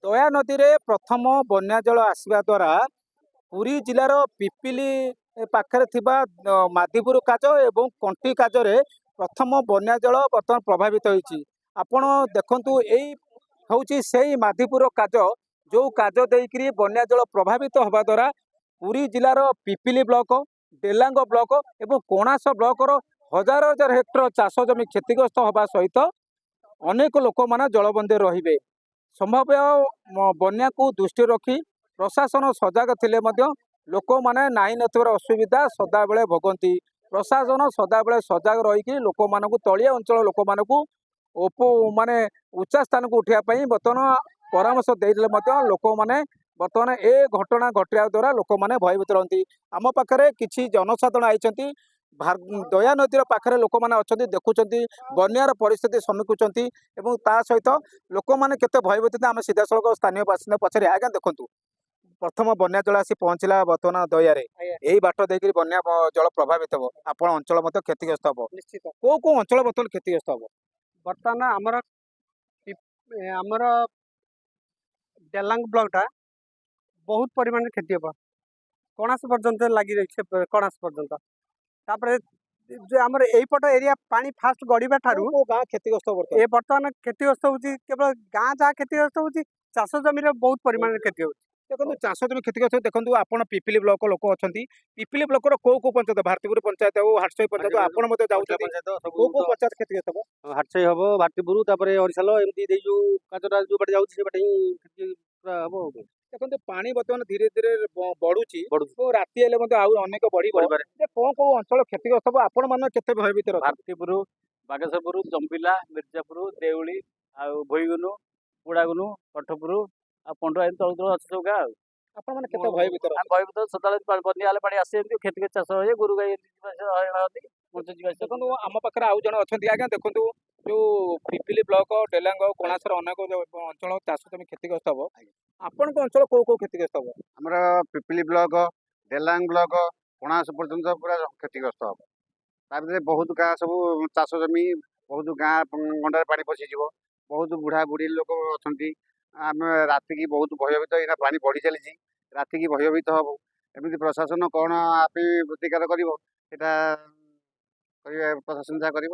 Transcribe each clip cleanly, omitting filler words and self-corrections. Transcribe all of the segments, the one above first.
दया नदी रे प्रथम बन्या जल आसवा द्वारा पुरी जिलार पिपिली पाखरे थिबा मादीपुर काज एवं कंटी काजरे प्रथम बन्या जल बर्तमान प्रभावित होईची। आपण देखंतु एई हଉଛି सेई मादीपुर काज जो काज देइकरी बन्या जल प्रभावित होबा द्वारा पुरी जिलार पिपिली ब्लॉक डेलांग ब्लॉक एवं कोणास ब्लॉक हजार हजार हेक्टर चाष जमी क्षतिग्रस्त होबा सहित अनेक लोक माने जलबंदी रहिबे। संभाव्य बन्या को दृष्टि रखी प्रशासन सजग थिले मध्य लोक माने नाही नथिबार असुविधा सदाबेले भोगंती। प्रशासन सदाबेले सजग रही लोक मानकु तलिया अंचल लोक मानकु माने उच्चा स्थान को उठिया पई बर्तमान परामर्श देइले मध्य लोक माने बर्तमान ए घटना घटिया द्वारा लोक माने भयभीत रहंती। आम पाखरे किछि जनसाधारण आइचंती दया नदीर पाखरे लोक माने अछंती देखुचंती बन्यार परिस्थिति समीकुचंती एवं ता सहित लोक माने केते भयभीत आम सीधा सड़क स्थानीय बासिंदा पछरे आज्ञा देखंतु प्रथम बन्या जल आसी पहुँचला बर्तमान दया रे यही बाट देकर बन्या जल प्रभावित हो आपण अंचल मत क्षतिग्रस्त हो निश्चित को को अंचल बर्तमान क्षतिग्रस्त हो बर्तमान आमर डेलांग ब्लॉकटा बहुत परिमाण क्षति हम कणास पर्यंत लगी रही कणास पर्यंत तापर जो आमर एपट एरिया पानी फास्ट गड़िबा ठारू गाँ क्षतिग्रस्त ए बर्तमान क्षतिग्रस्त होची केवल गाँ जहाँ क्षतिग्रस्त होची चाष जमी बहुत परिमाण क्षति होची। देखो चाष जमी क्षतिग्रस्त देखो आपण पिपिली ब्लॉक लोक अच्छा पिपिली ब्लॉक को पंचायत भारतीपुर पंचायत हो हाटसई पंचायत आपण मते जाउछथि को पंचायत क्षतिग्रस्त हो हाटसई हम भारतीपुर तापर हरिसाल एमती जो काजरा जो बाटे जाउछि से बाटे क्षति पूरा हम देखो पानी बर्तमान धीरे धीरे बढ़ुची राति हेले अनेक बढ़ी कौन कौ अंचल क्षतिग्रस्त हो आपण मान केते भयभीत भारतीपुर बागेश्वरपुर जंबिला मिर्जापुर देउली आ भईगुनु पुड़ागुनु कठपुर आ पंडुआ तल तल अच्छे सब गाँ आपण मान केते भयभीत भयभीत सदा बन्या हेले पानी आसे खेती चाष हुए गोरु गाई देखो आम पाखे आउ जन अच्छा आज्ञा देखो जो पिपिली ब्लॉक डेलांग कोणासर अनेक अंचल चाष जमी क्षतिग्रस्त हो आपण अंचल कौ कौ क्षतिग्रस्त हो आमर पिपिली ब्लॉक डेलांग ब्लॉक कोणास पर्यंत पूरा क्षतिग्रस्त हम तार बहुत गाँ सब चाष जमी बहुत गाँ गंडार पानी पशिज बहुत बुढ़ा बुढ़ी लोक अच्छा आम राति की बहुत भयभीत यहाँ पानी बढ़ी चली राति की भयभीत हम एमती प्रशासन कौन आप प्रतिकार कर प्रशासन जहाँ कर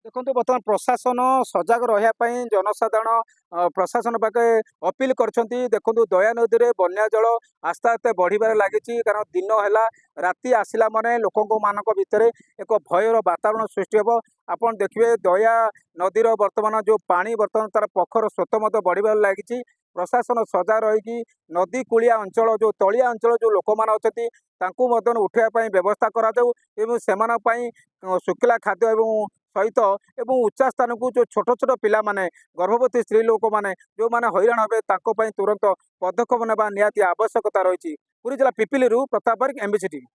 देखो बर्तमान प्रशासन सजग रहा जनसाधारण प्रशासन पाखे अपील करछंती। देखो दया नदी में बन्या जल आस्ते आस्ते बढ़िबार लागिछि कारण दिन है राति आसला माने लोकों मानक भितर एक भयर वातावरण सृष्टि हे। आपन देखिए दया नदीर वर्तमान जो पानी बर्तमान तार पखर स्रोत मत बढ़िबार लागिछि। प्रशासन सजग रही नदी कूलिया अंचल जो तलिया अंचल जो लोक मान अच्छी उठाई व्यवस्था करा एवं शुखला खाद्य एवं सहित एवं उच्चा स्थान को जो छोट छोट पिला माने गर्भवती स्त्री लोक माने जो माने हैरान हे तुरंत पदक्षेप नेबा निहाती आवश्यकता रही। पुरी जिला पिपिली प्रताप बारिक एमबीसी टीवी।